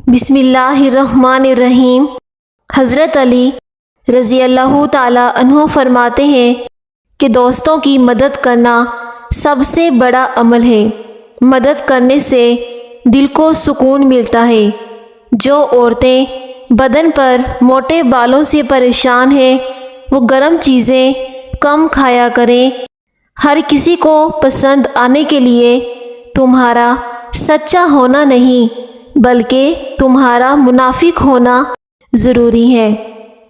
بسم اللہ الرحمن الرحیم۔ حضرت علی رضی اللہ تعالیٰ عنہ فرماتے ہیں کہ دوستوں کی مدد کرنا سب سے بڑا عمل ہے۔ مدد کرنے سے دل کو سکون ملتا ہے۔ جو عورتیں بدن پر موٹے بالوں سے پریشان ہیں وہ گرم چیزیں کم کھایا کریں۔ ہر کسی کو پسند آنے کے لیے تمہارا سچا ہونا نہیں بلکہ تمہارا منافق ہونا ضروری ہے۔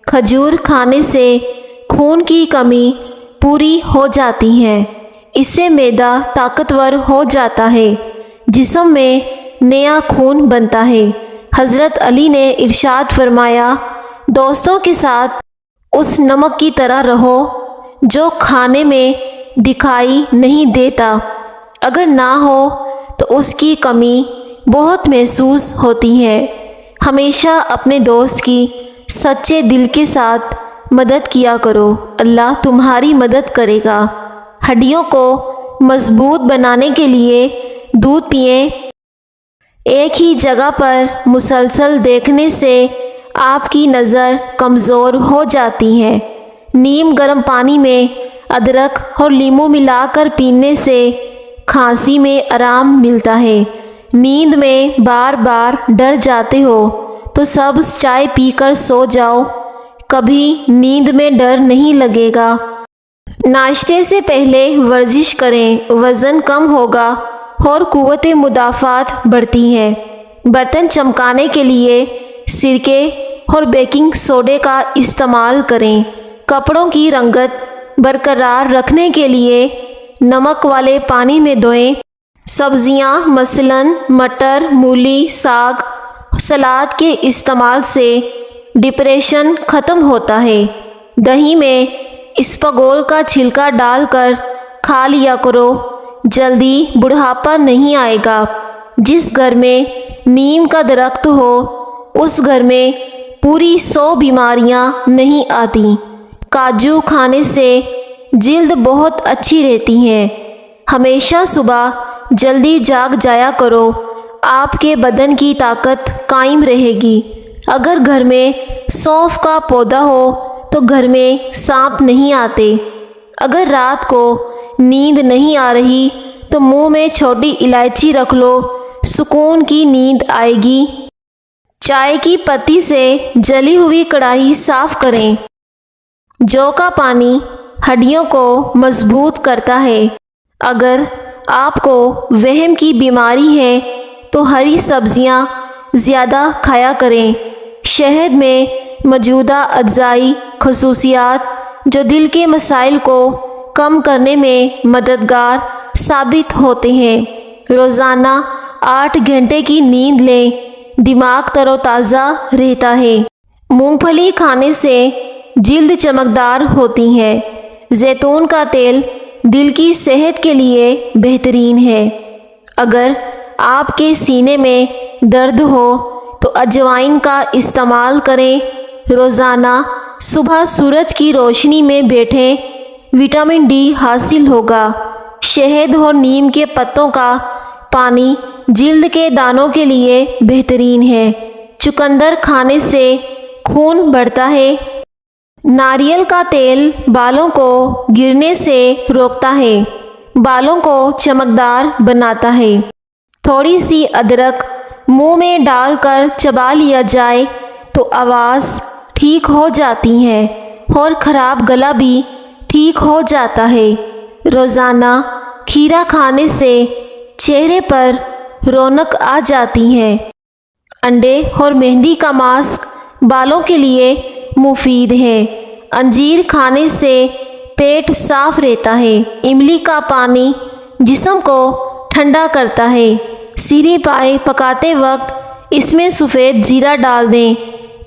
کھجور کھانے سے خون کی کمی پوری ہو جاتی ہے۔ اس سے معدہ طاقتور ہو جاتا ہے، جسم میں نیا خون بنتا ہے۔ حضرت علی نے ارشاد فرمایا، دوستوں کے ساتھ اس نمک کی طرح رہو جو کھانے میں دکھائی نہیں دیتا، اگر نہ ہو تو اس کی کمی بہت محسوس ہوتی ہے۔ ہمیشہ اپنے دوست کی سچے دل کے ساتھ مدد کیا کرو، اللہ تمہاری مدد کرے گا۔ ہڈیوں کو مضبوط بنانے کے لیے دودھ پئیں۔ ایک ہی جگہ پر مسلسل دیکھنے سے آپ کی نظر کمزور ہو جاتی ہے۔ نیم گرم پانی میں ادرک اور لیموں ملا کر پینے سے کھانسی میں آرام ملتا ہے۔ نیند میں بار بار ڈر جاتے ہو تو سبز چائے پی کر سو جاؤ، کبھی نیند میں ڈر نہیں لگے گا۔ ناشتے سے پہلے ورزش کریں، وزن کم ہوگا اور قوت مدافعت بڑھتی ہے۔ برتن چمکانے کے لیے سرکے اور بیکنگ سوڈے کا استعمال کریں۔ کپڑوں کی رنگت برقرار رکھنے کے لیے نمک والے پانی میں دھوئیں۔ سبزیاں مثلاً مٹر، مولی، ساگ، سلاد کے استعمال سے ڈپریشن ختم ہوتا ہے۔ دہی میں اسپغول کا چھلکا ڈال کر کھا لیا کرو، جلدی بڑھاپا نہیں آئے گا۔ جس گھر میں نیم کا درخت ہو اس گھر میں پوری 100 بیماریاں نہیں آتی۔ کاجو کھانے سے جلد بہت اچھی رہتی ہے۔ ہمیشہ صبح جلدی جاگ جایا کرو، آپ کے بدن کی طاقت قائم رہے گی۔ اگر گھر میں سونف کا پودا ہو تو گھر میں سانپ نہیں آتے۔ اگر رات کو نیند نہیں آ رہی تو منہ میں چھوٹی الائچی رکھ لو، سکون کی نیند آئے گی۔ چائے کی پتی سے جلی ہوئی کڑاہی صاف کریں۔ جو کا پانی ہڈیوں کو مضبوط کرتا ہے۔ اگر آپ کو وہم کی بیماری ہے تو ہری سبزیاں زیادہ کھایا کریں۔ شہد میں موجودہ اغذائی خصوصیات جو دل کے مسائل کو کم کرنے میں مددگار ثابت ہوتے ہیں۔ روزانہ 8 گھنٹے کی نیند لیں، دماغ تر و تازہ رہتا ہے۔ مونگ پھلی کھانے سے جلد چمکدار ہوتی ہے۔ زیتون کا تیل دل کی صحت کے لیے بہترین ہے۔ اگر آپ کے سینے میں درد ہو تو اجوائن کا استعمال کریں۔ روزانہ صبح سورج کی روشنی میں بیٹھیں، وٹامن ڈی حاصل ہوگا۔ شہد اور نیم کے پتوں کا پانی جلد کے دانوں کے لیے بہترین ہے۔ چقندر کھانے سے خون بڑھتا ہے۔ ناریل کا تیل بالوں کو گرنے سے روکتا ہے، بالوں کو چمکدار بناتا ہے۔ تھوڑی سی ادرک منہ میں ڈال کر چبا لیا جائے تو آواز ٹھیک ہو جاتی ہے اور خراب گلا بھی ٹھیک ہو جاتا ہے۔ روزانہ کھیرا کھانے سے چہرے پر رونق آ جاتی ہے۔ انڈے اور مہندی کا ماسک بالوں کے لیے مفید ہے۔ انجیر کھانے سے پیٹ صاف رہتا ہے۔ املی کا پانی جسم کو ٹھنڈا کرتا ہے۔ سیری پائے پکاتے وقت اس میں سفید زیرہ ڈال دیں،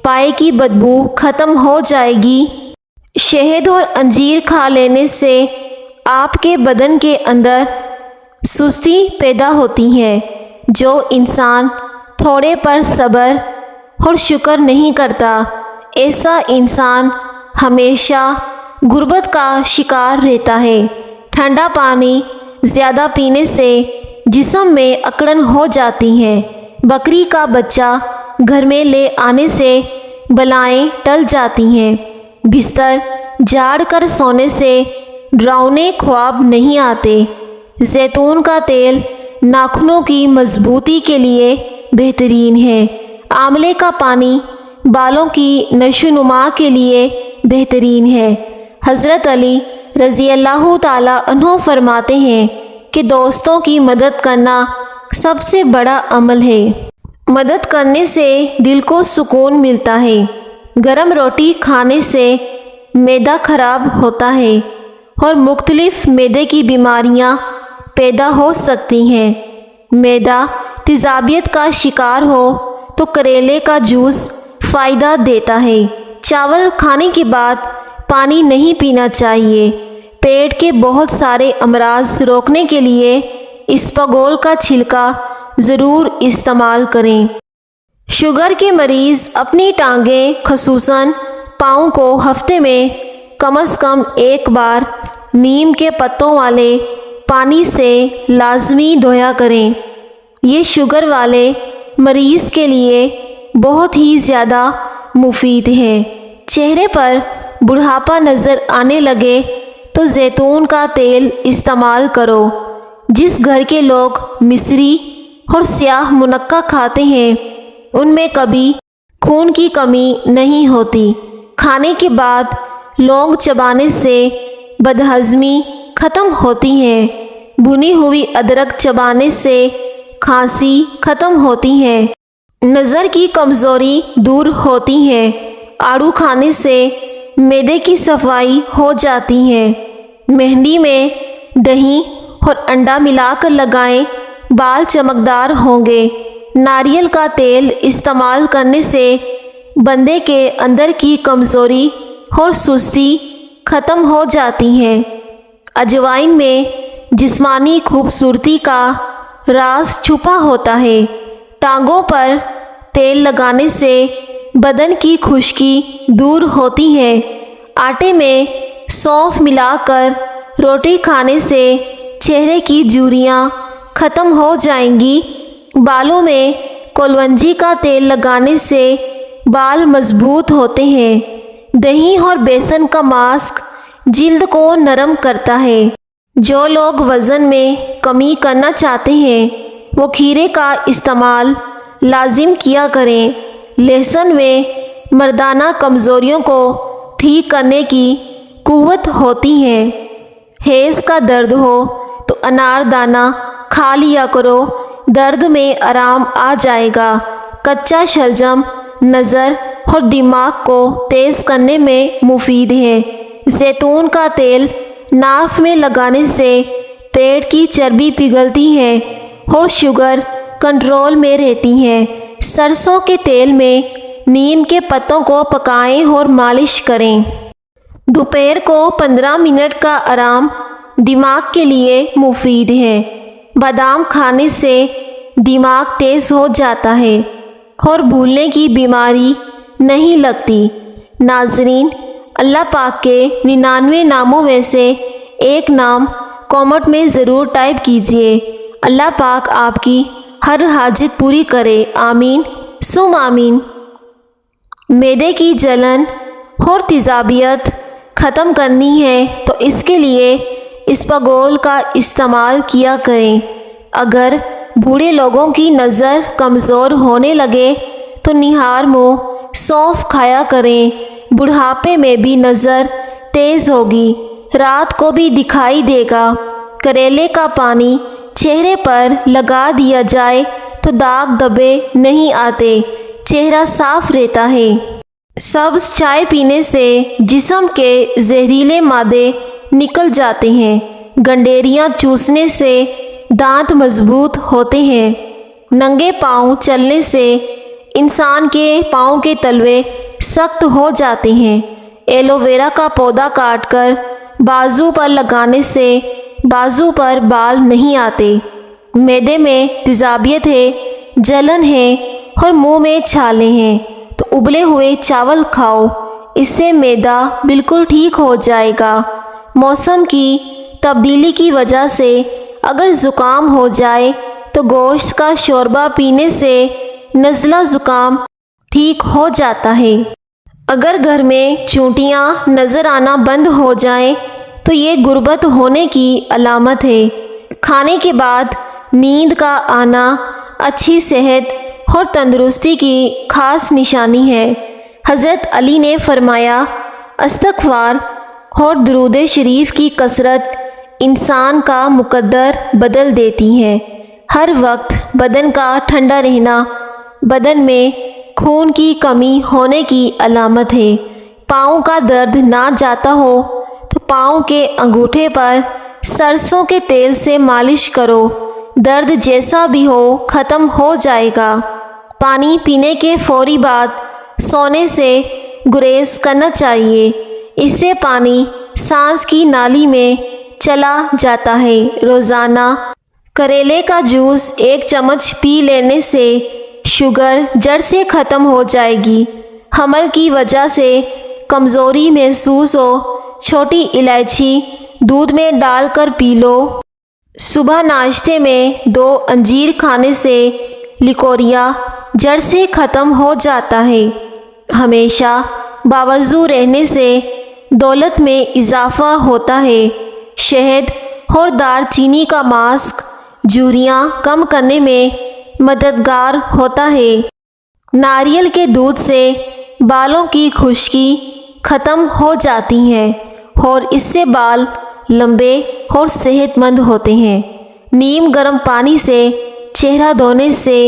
پائے کی بدبو ختم ہو جائے گی۔ شہد اور انجیر کھا لینے سے آپ کے بدن کے اندر سستی پیدا ہوتی ہے۔ جو انسان تھوڑے پر صبر اور شکر نہیں کرتا، ایسا انسان ہمیشہ غربت کا شکار رہتا ہے۔ ٹھنڈا پانی زیادہ پینے سے جسم میں اکڑن ہو جاتی ہے۔ بکری کا بچہ گھر میں لے آنے سے بلائیں ٹل جاتی ہیں۔ بستر جھاڑ کر سونے سے ڈراؤنے خواب نہیں آتے۔ زیتون کا تیل ناخنوں کی مضبوطی کے لیے بہترین ہے۔ آملے کا پانی بالوں کی نشو و نما کے لیے بہترین ہے۔ حضرت علی رضی اللہ تعالیٰ عنہ فرماتے ہیں کہ دوستوں کی مدد کرنا سب سے بڑا عمل ہے۔ مدد کرنے سے دل کو سکون ملتا ہے۔ گرم روٹی کھانے سے معدہ خراب ہوتا ہے اور مختلف معدے کی بیماریاں پیدا ہو سکتی ہیں۔ معدہ تیزابیت کا شکار ہو تو کریلے کا جوس فائدہ دیتا ہے۔ چاول کھانے کے بعد پانی نہیں پینا چاہیے۔ پیٹ کے بہت سارے امراض روکنے کے لیے اسپاغول کا چھلکا ضرور استعمال کریں۔ شوگر کے مریض اپنی ٹانگیں خصوصاً پاؤں کو ہفتے میں کم از کم ایک بار نیم کے پتوں والے پانی سے لازمی دھویا کریں۔ یہ شوگر والے مریض کے لیے بہت ہی زیادہ مفید ہے۔ چہرے پر بڑھاپا نظر آنے لگے تو زیتون کا تیل استعمال کرو۔ جس گھر کے لوگ مصری اور سیاہ منقع کھاتے ہیں ان میں کبھی خون کی کمی نہیں ہوتی۔ کھانے کے بعد لونگ چبانے سے بدہضمی ختم ہوتی ہے۔ بھنی ہوئی ادرک چبانے سے کھانسی ختم ہوتی ہے۔ نظر کی کمزوری دور ہوتی ہے۔ آڑو کھانے سے معدے کی صفائی ہو جاتی ہے۔ مہندی میں دہی اور انڈا ملا کر لگائیں، بال چمکدار ہوں گے۔ ناریل کا تیل استعمال کرنے سے بندے کے اندر کی کمزوری اور سستی ختم ہو جاتی ہے۔ اجوائن میں جسمانی خوبصورتی کا راز چھپا ہوتا ہے۔ ٹانگوں پر تیل لگانے سے بدن کی خشکی دور ہوتی ہے۔ آٹے میں سونف ملا کر روٹی کھانے سے چہرے کی جھریاں ختم ہو جائیں گی۔ بالوں میں کلونجی کا تیل لگانے سے بال مضبوط ہوتے ہیں۔ دہی اور بیسن کا ماسک جلد کو نرم کرتا ہے۔ جو لوگ وزن میں کمی کرنا چاہتے ہیں وہ کھیرے کا استعمال لازم کیا کریں۔ لہسن میں مردانہ کمزوریوں کو ٹھیک کرنے کی قوت ہوتی ہے۔ حیض کا درد ہو تو انار دانہ کھا لیا کرو، درد میں آرام آ جائے گا۔ کچا شلجم نظر اور دماغ کو تیز کرنے میں مفید ہے۔ زیتون کا تیل ناف میں لگانے سے پیٹ کی چربی پگھلتی ہے اور شوگر کنٹرول میں رہتی ہے۔ سرسوں کے تیل میں نیم کے پتوں کو پکائیں اور مالش کریں۔ دوپہر کو 15 منٹ کا آرام دماغ کے لیے مفید ہے۔ بادام کھانے سے دماغ تیز ہو جاتا ہے اور بھولنے کی بیماری نہیں لگتی۔ ناظرین، اللہ پاک کے 99 ناموں میں سے ایک نام کومنٹ میں ضرور ٹائپ کیجئے۔ اللہ پاک آپ کی ہر حاجت پوری کرے، آمین ثم آمین۔ معدے کی جلن اور تیزابیت ختم کرنی ہے تو اس کے لیے اسپاغول کا استعمال کیا کریں۔ اگر بوڑھے لوگوں کی نظر کمزور ہونے لگے تو نہار منہ سونف کھایا کریں۔ بڑھاپے میں بھی نظر تیز ہوگی، رات کو بھی دکھائی دے گا۔ کریلے کا پانی چہرے پر لگا دیا جائے تو داغ دھبے نہیں آتے، چہرہ صاف رہتا ہے۔ سبز چائے پینے سے جسم کے زہریلے مادے نکل جاتے ہیں۔ گنڈیریاں چوسنے سے دانت مضبوط ہوتے ہیں۔ ننگے پاؤں چلنے سے انسان کے پاؤں کے تلوے سخت ہو جاتے ہیں۔ ایلو ویرا کا پودا کاٹ کر بازو پر لگانے سے بازو پر بال نہیں آتے۔ معدے میں تیزابیت ہے، جلن ہے اور منہ میں چھالے ہیں تو ابلے ہوئے چاول کھاؤ، اس سے معدہ بالکل ٹھیک ہو جائے گا۔ موسم کی تبدیلی کی وجہ سے اگر زکام ہو جائے تو گوشت کا شوربہ پینے سے نزلہ زکام ٹھیک ہو جاتا ہے۔ اگر گھر میں چونٹیاں نظر آنا بند ہو جائیں تو یہ غربت ہونے کی علامت ہے۔ کھانے کے بعد نیند کا آنا اچھی صحت اور تندرستی کی خاص نشانی ہے۔ حضرت علی نے فرمایا، استغفار اور درود شریف کی کثرت انسان کا مقدر بدل دیتی ہے۔ ہر وقت بدن کا ٹھنڈا رہنا بدن میں خون کی کمی ہونے کی علامت ہے۔ پاؤں کا درد نہ جاتا ہو تو پاؤں کے انگوٹھے پر سرسوں کے تیل سے مالش کرو، درد جیسا بھی ہو ختم ہو جائے گا۔ پانی پینے کے فوری بعد سونے سے گریز کرنا چاہیے، اس سے پانی سانس کی نالی میں چلا جاتا ہے۔ روزانہ کریلے کا جوس 1 چمچ پی لینے سے شوگر جڑ سے ختم ہو جائے گی۔ حمل کی وجہ سے کمزوری محسوس ہو، چھوٹی الائچی دودھ میں ڈال کر پی لو۔ صبح ناشتے میں 2 انجیر کھانے سے لیکوریا جڑ سے ختم ہو جاتا ہے۔ ہمیشہ باوضو رہنے سے دولت میں اضافہ ہوتا ہے۔ شہد اور دار چینی کا ماسک جھریاں کم کرنے میں مددگار ہوتا ہے۔ ناریل کے دودھ سے بالوں کی خشکی ختم ہو جاتی ہے اور اس سے بال لمبے اور صحت مند ہوتے ہیں۔ نیم گرم پانی سے چہرہ دھونے سے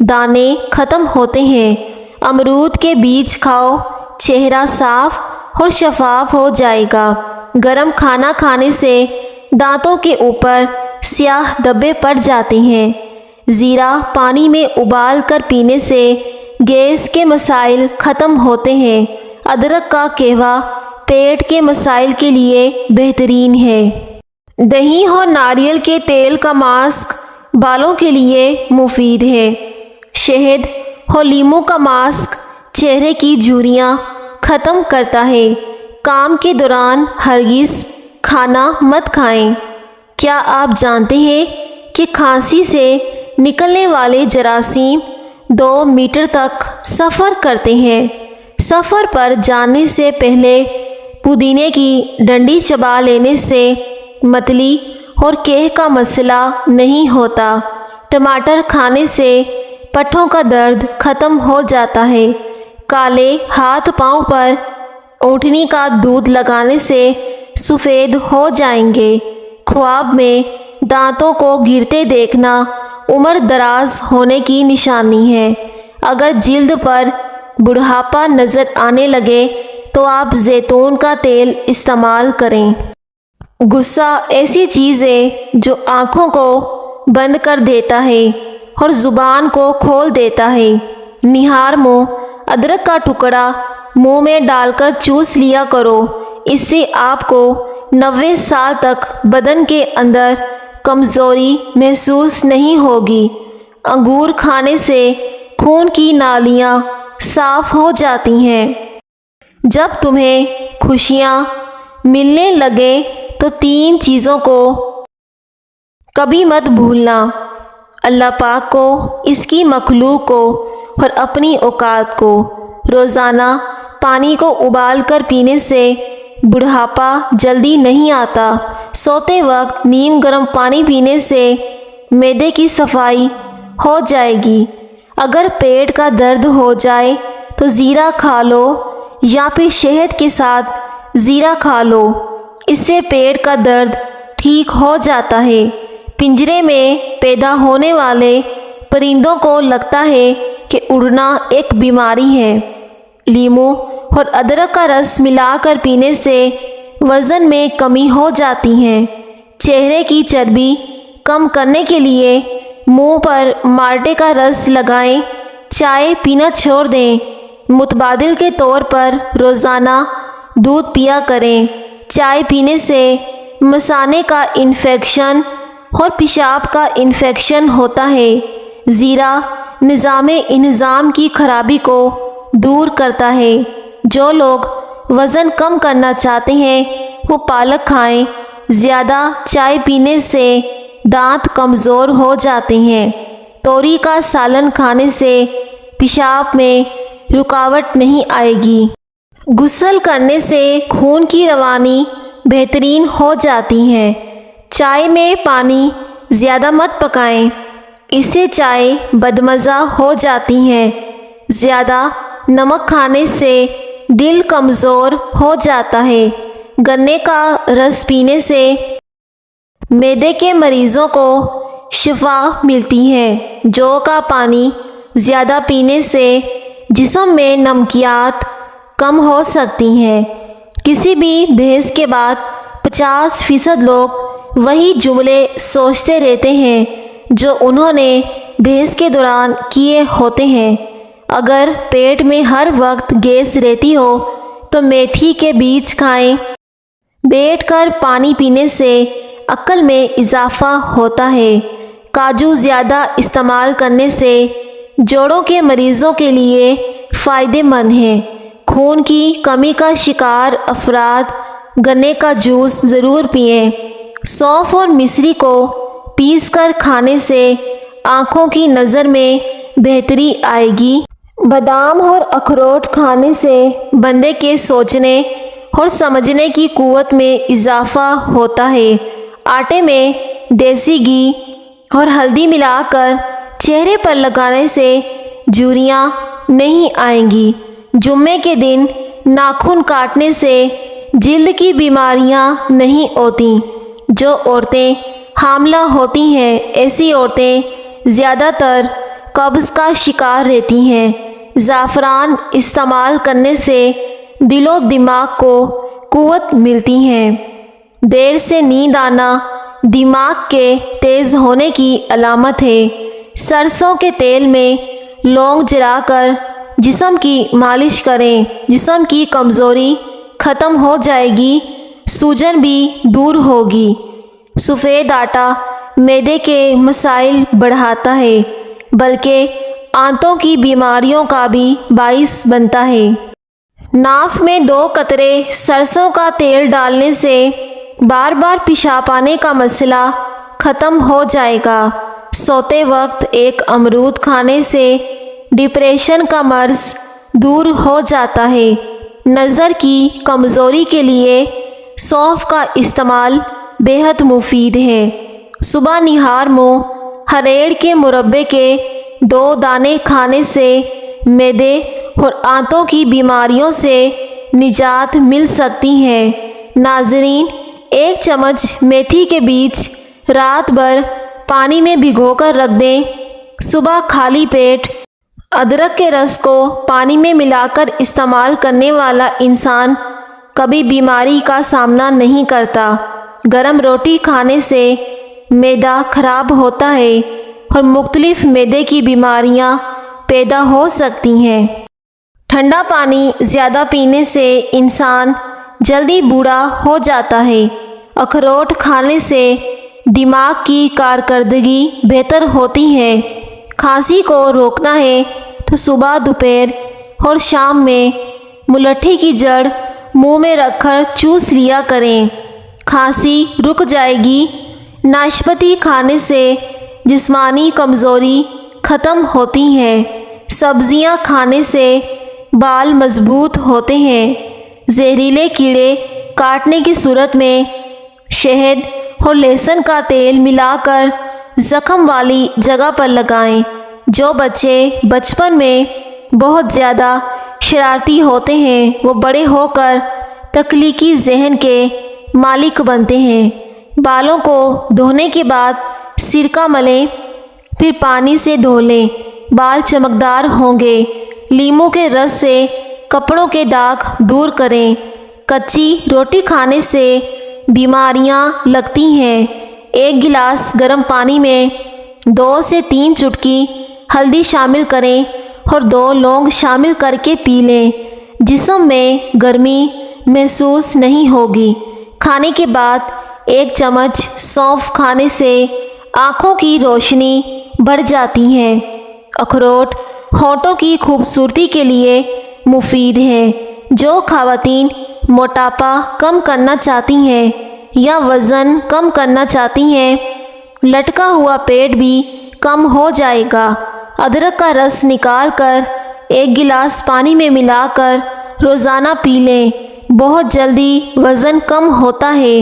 دانے ختم ہوتے ہیں۔ امرود کے بیج کھاؤ، چہرہ صاف اور شفاف ہو جائے گا۔ گرم کھانا کھانے سے دانتوں کے اوپر سیاہ دھبے پڑ جاتے ہیں۔ زیرہ پانی میں ابال کر پینے سے گیس کے مسائل ختم ہوتے ہیں۔ ادرک کا قہوہ پیٹ کے مسائل کے لیے بہترین ہے۔ دہی اور ناریل کے تیل کا ماسک بالوں کے لیے مفید ہے۔ شہد اور لیموں کا ماسک چہرے کی جھریاں ختم کرتا ہے۔ کام کے دوران ہرگز کھانا مت کھائیں۔ کیا آپ جانتے ہیں کہ کھانسی سے نکلنے والے جراثیم 2 میٹر تک سفر کرتے ہیں؟ سفر پر جانے سے پہلے پودینے کی ڈنڈی چبا لینے سے متلی اور قے کا مسئلہ نہیں ہوتا۔ ٹماٹر کھانے سے پٹھوں کا درد ختم ہو جاتا ہے۔ کالے ہاتھ پاؤں پر اونٹنی کا دودھ لگانے سے سفید ہو جائیں گے۔ خواب میں دانتوں کو گرتے دیکھنا عمر دراز ہونے کی نشانی ہے۔ اگر جلد پر بڑھاپا نظر آنے لگے تو آپ زیتون کا تیل استعمال کریں۔ غصہ ایسی چیز ہے جو آنکھوں کو بند کر دیتا ہے اور زبان کو کھول دیتا ہے۔ نہار منہ ادرک کا ٹکڑا منہ میں ڈال کر چوس لیا کرو، اس سے آپ کو 90 سال تک بدن کے اندر کمزوری محسوس نہیں ہوگی۔ انگور کھانے سے خون کی نالیاں صاف ہو جاتی ہیں۔ جب تمہیں خوشیاں ملنے لگے تو 3 چیزوں کو کبھی مت بھولنا: اللہ پاک کو، اس کی مخلوق کو اور اپنی اوقات کو۔ روزانہ پانی کو ابال کر پینے سے بڑھاپا جلدی نہیں آتا۔ سوتے وقت نیم گرم پانی پینے سے معدے کی صفائی ہو جائے گی۔ اگر پیٹ کا درد ہو جائے تو زیرہ کھا لو یا پھر شہد کے ساتھ زیرہ کھا لو، اس سے پیٹ کا درد ٹھیک ہو جاتا ہے۔ پنجرے میں پیدا ہونے والے پرندوں کو لگتا ہے کہ اڑنا ایک بیماری ہے۔ لیموں اور ادرک کا رس ملا کر پینے سے وزن میں کمی ہو جاتی ہے۔ چہرے کی چربی کم کرنے کے لیے منہ پر مالٹے کا رس لگائیں، چائے پینا چھوڑ دیں۔ متبادل کے طور پر روزانہ دودھ پیا کریں۔ چائے پینے سے مثانے کا انفیکشن اور پیشاب کا انفیکشن ہوتا ہے۔ زیرہ نظام انہضام کی خرابی کو دور کرتا ہے۔ جو لوگ وزن کم کرنا چاہتے ہیں وہ پالک کھائیں۔ زیادہ چائے پینے سے دانت کمزور ہو جاتے ہیں۔ توری کا سالن کھانے سے پیشاب میں رکاوٹ نہیں آئے گی۔ غسل کرنے سے خون کی روانی بہترین ہو جاتی ہے۔ چائے میں پانی زیادہ مت پکائیں، اس سے چائے بدمزہ ہو جاتی ہے۔ زیادہ نمک کھانے سے دل کمزور ہو جاتا ہے۔ گنے کا رس پینے سے معدے کے مریضوں کو شفا ملتی ہے۔ جو کا پانی زیادہ پینے سے جسم میں نمکیات کم ہو سکتی ہیں۔ کسی بھی بحث کے بعد 50% لوگ وہی جملے سوچتے رہتے ہیں جو انہوں نے بحث کے دوران کیے ہوتے ہیں۔ اگر پیٹ میں ہر وقت گیس رہتی ہو تو میتھی کے بیج کھائیں۔ بیٹھ کر پانی پینے سے عقل میں اضافہ ہوتا ہے۔ کاجو زیادہ استعمال کرنے سے جوڑوں کے مریضوں کے لیے فائدہ مند ہے۔ خون کی کمی کا شکار افراد گنے کا جوس ضرور پئیں۔ سونف اور مصری کو پیس کر کھانے سے آنکھوں کی نظر میں بہتری آئے گی۔ بادام اور اخروٹ کھانے سے بندے کے سوچنے اور سمجھنے کی قوت میں اضافہ ہوتا ہے۔ آٹے میں دیسی گھی اور ہلدی ملا کر چہرے پر لگانے سے جھریاں نہیں آئیں گی۔ جمعے کے دن ناخن کاٹنے سے جلد کی بیماریاں نہیں ہوتی۔ جو عورتیں حاملہ ہوتی ہیں ایسی عورتیں زیادہ تر قبض کا شکار رہتی ہیں۔ زعفران استعمال کرنے سے دل و دماغ کو قوت ملتی ہے۔ دیر سے نیند آنا دماغ کے تیز ہونے کی علامت ہے۔ سرسوں کے تیل میں لونگ جلا کر جسم کی مالش کریں، جسم کی کمزوری ختم ہو جائے گی، سوجن بھی دور ہوگی۔ سفید آٹا معدے کے مسائل بڑھاتا ہے بلکہ آنتوں کی بیماریوں کا بھی باعث بنتا ہے۔ ناف میں 2 قطرے سرسوں کا تیل ڈالنے سے بار بار پیشاب آنے کا مسئلہ ختم ہو جائے گا۔ سوتے وقت ایک امرود کھانے سے ڈپریشن کا مرض دور ہو جاتا ہے۔ نظر کی کمزوری کے لیے سونف کا استعمال بہت مفید ہے۔ صبح نہار منہ ہریڑ کے مربے کے 2 دانے کھانے سے معدے اور آنتوں کی بیماریوں سے نجات مل سکتی ہے۔ ناظرین، 1 چمچ میتھی کے بیج رات بھر پانی میں بھگو کر رکھ دیں۔ صبح خالی پیٹ ادرک کے رس کو پانی میں ملا کر استعمال کرنے والا انسان کبھی بیماری کا سامنا نہیں کرتا۔ گرم روٹی کھانے سے معدہ خراب ہوتا ہے اور مختلف معدے کی بیماریاں پیدا ہو سکتی ہیں۔ ٹھنڈا پانی زیادہ پینے سے انسان جلدی بوڑھا ہو جاتا ہے۔ اخروٹ کھانے سے دماغ کی کارکردگی بہتر ہوتی ہے۔ کھانسی کو روکنا ہے تو صبح، دوپہر اور شام میں ملٹھی کی جڑ منہ میں رکھ کر چوس لیا کریں، کھانسی رک جائے گی۔ ناشپاتی کھانے سے جسمانی کمزوری ختم ہوتی ہے۔ سبزیاں کھانے سے بال مضبوط ہوتے ہیں۔ زہریلے کیڑے کاٹنے کی صورت میں شہد اور لہسن کا تیل ملا کر زخم والی جگہ پر لگائیں۔ جو بچے بچپن میں بہت زیادہ شرارتی ہوتے ہیں وہ بڑے ہو کر تخلیقی ذہن کے مالک بنتے ہیں۔ بالوں کو دھونے کے بعد سرکہ ملیں، پھر پانی سے دھو لیں، بال چمکدار ہوں گے۔ لیموں کے رس سے کپڑوں کے داغ دور کریں۔ کچی روٹی کھانے سے بیماریاں لگتی ہیں۔ 1 گلاس گرم پانی میں 2 سے 3 چٹکی ہلدی شامل کریں اور 2 لونگ شامل کر کے پی لیں۔ جسم میں گرمی محسوس نہیں ہوگی۔ کھانے کے بعد 1 چمچ سونف کھانے سے آنکھوں کی روشنی بڑھ جاتی ہے۔ اخروٹ ہونٹوں کی خوبصورتی کے لیے مفید ہے۔ جو خواتین موٹاپا کم کرنا چاہتی ہیں یا وزن کم کرنا چاہتی ہیں، لٹکا ہوا پیٹ بھی کم ہو جائے گا۔ ادرک کا رس نکال کر ایک گلاس پانی میں ملا کر روزانہ پی لیں، بہت جلدی وزن کم ہوتا ہے۔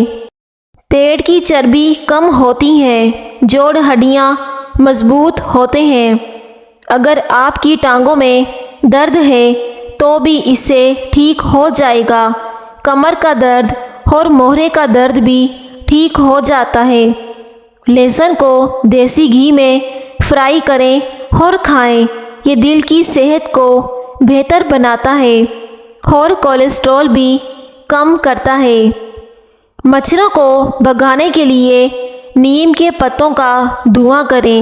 پیٹ کی چربی کم ہوتی ہے، جوڑ ہڈیاں مضبوط ہوتے ہیں۔ اگر آپ کی ٹانگوں میں درد ہے تو بھی اس سے ٹھیک ہو جائے گا۔ کمر کا درد اور موہرے کا درد بھی ٹھیک ہو جاتا ہے۔ لہسن کو دیسی گھی میں فرائی کریں اور کھائیں، یہ دل کی صحت کو بہتر بناتا ہے اور کولیسٹرول بھی کم کرتا ہے۔ مچھروں کو بھگانے کے لیے نیم کے پتوں کا دھواں کریں۔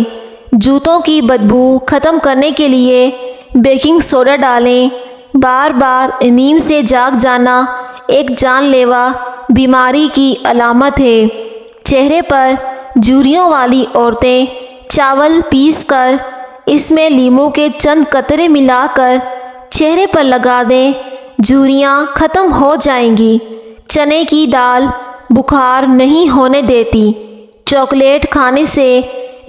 جوتوں کی بدبو ختم کرنے کے لیے بیکنگ سوڈا ڈالیں۔ بار بار نیند سے جاگ جانا ایک جان لیوا بیماری کی علامت ہے۔ چہرے پر جھریوں والی عورتیں چاول پیس کر اس میں لیموں کے چند قطرے ملا کر چہرے پر لگا دیں، جھریاں ختم ہو جائیں گی۔ چنے کی دال بخار نہیں ہونے دیتی۔ چاکلیٹ کھانے سے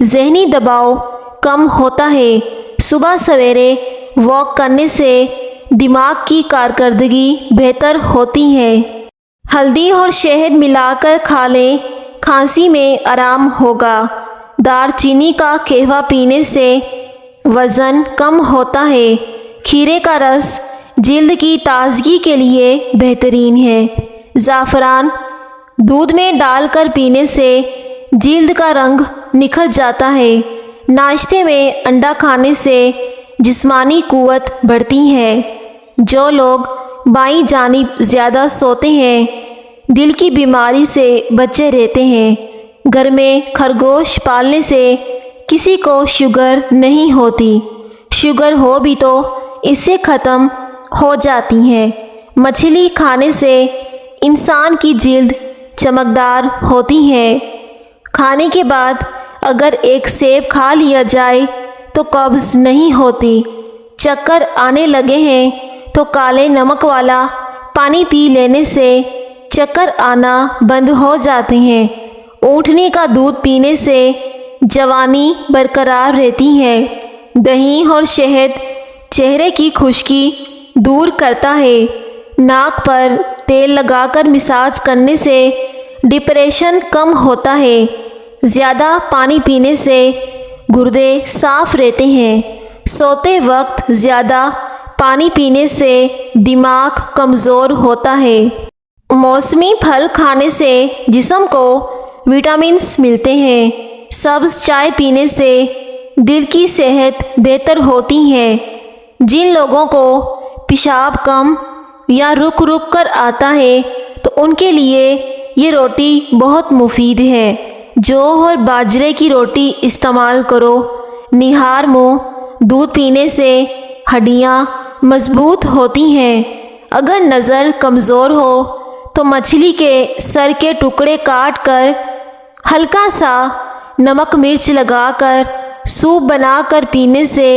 ذہنی دباؤ کم ہوتا ہے۔ صبح سویرے واک کرنے سے دماغ کی کارکردگی بہتر ہوتی ہے۔ ہلدی اور شہد ملا کر کھا لیں، کھانسی میں آرام ہوگا۔ دار چینی کا قہوہ پینے سے وزن کم ہوتا ہے۔ کھیرے کا رس جلد کی تازگی کے لیے بہترین ہے۔ زعفران دودھ میں ڈال کر پینے سے جلد کا رنگ نکھر جاتا ہے۔ ناشتے میں انڈا کھانے سے جسمانی قوت بڑھتی ہے۔ جو لوگ بائیں جانب زیادہ سوتے ہیں دل کی بیماری سے بچے رہتے ہیں۔ گھر میں خرگوش پالنے سے کسی کو شوگر نہیں ہوتی، شوگر ہو بھی تو اس سے ختم ہو جاتی ہے۔ مچھلی کھانے سے انسان کی جلد چمکدار ہوتی ہے۔ کھانے کے بعد اگر ایک سیب کھا لیا جائے تو قبض نہیں ہوتی۔ چکر آنے لگے ہیں تو کالے نمک والا پانی پی لینے سے چکر آنا بند ہو جاتے ہیں۔ اونٹنی کا دودھ پینے سے جوانی برقرار رہتی ہے۔ دہی اور شہد چہرے کی خشکی دور کرتا ہے۔ ناک پر تیل لگا کر مساج کرنے سے ڈپریشن کم ہوتا ہے۔ زیادہ پانی پینے سے گردے صاف رہتے ہیں۔ سوتے وقت زیادہ پانی پینے سے دماغ کمزور ہوتا ہے۔ موسمی پھل کھانے سے جسم کو وٹامنس ملتے ہیں۔ سبز چائے پینے سے دل کی صحت بہتر ہوتی ہے۔ جن لوگوں کو پیشاب کم یا رک رک کر آتا ہے تو ان کے لیے یہ روٹی بہت مفید ہے۔ جو اور باجرے کی روٹی استعمال کرو۔ نہار منہ دودھ پینے سے ہڈیاں مضبوط ہوتی ہیں۔ اگر نظر کمزور ہو تو مچھلی کے سر کے ٹکڑے کاٹ کر ہلکا سا نمک مرچ لگا کر سوپ بنا کر پینے سے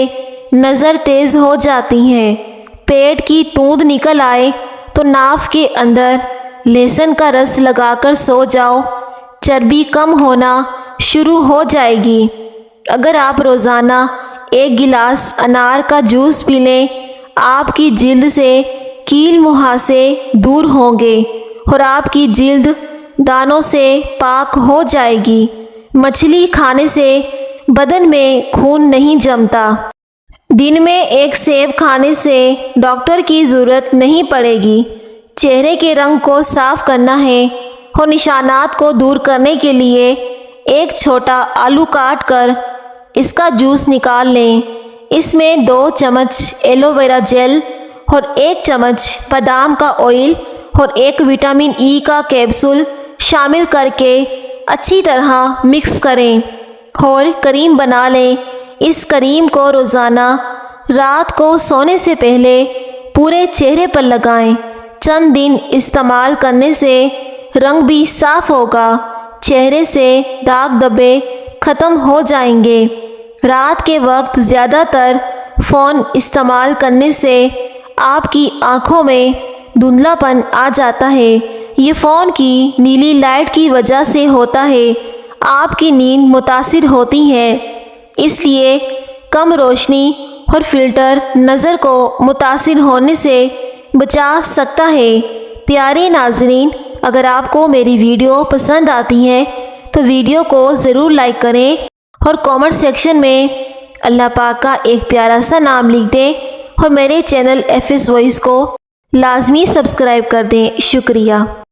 نظر تیز ہو جاتی ہے۔ پیٹ کی توند نکل آئے تو ناف کے اندر لہسن کا رس لگا کر سو جاؤ، چربی کم ہونا شروع ہو جائے گی۔ اگر آپ روزانہ ایک گلاس انار کا جوس پی لیں، آپ کی جلد سے کیل مہاسے دور ہوں گے اور آپ کی جلد دانوں سے پاک ہو جائے گی۔ مچھلی کھانے سے بدن میں خون نہیں جمتا۔ دن میں ایک سیب کھانے سے ڈاکٹر کی ضرورت نہیں پڑے گی۔ چہرے کے رنگ کو صاف کرنا ہے اور نشانات کو دور کرنے کے لیے ایک چھوٹا آلو کاٹ کر اس کا جوس نکال لیں۔ اس میں 2 چمچ ایلو ویرا جیل اور 1 چمچ بادام کا آئل اور 1 وٹامن ای کا کیپسول شامل کر کے اچھی طرح مکس کریں اور کریم بنا لیں۔ اس کریم کو روزانہ رات کو سونے سے پہلے پورے چہرے پر لگائیں۔ چند دن استعمال کرنے سے رنگ بھی صاف ہوگا، چہرے سے داغ دھبے ختم ہو جائیں گے۔ رات کے وقت زیادہ تر فون استعمال کرنے سے آپ کی آنکھوں میں دھندلا پن آ جاتا ہے۔ یہ فون کی نیلی لائٹ کی وجہ سے ہوتا ہے۔ آپ کی نیند متاثر ہوتی ہے، اس لیے کم روشنی اور فلٹر نظر کو متاثر ہونے سے بچا سکتا ہے۔ پیارے ناظرین، اگر آپ کو میری ویڈیو پسند آتی ہے تو ویڈیو کو ضرور لائک کریں اور کامنٹ سیکشن میں اللہ پاک کا ایک پیارا سا نام لکھ دیں اور میرے چینل ایف ایس وائس کو لازمی سبسکرائب کر دیں۔ شکریہ۔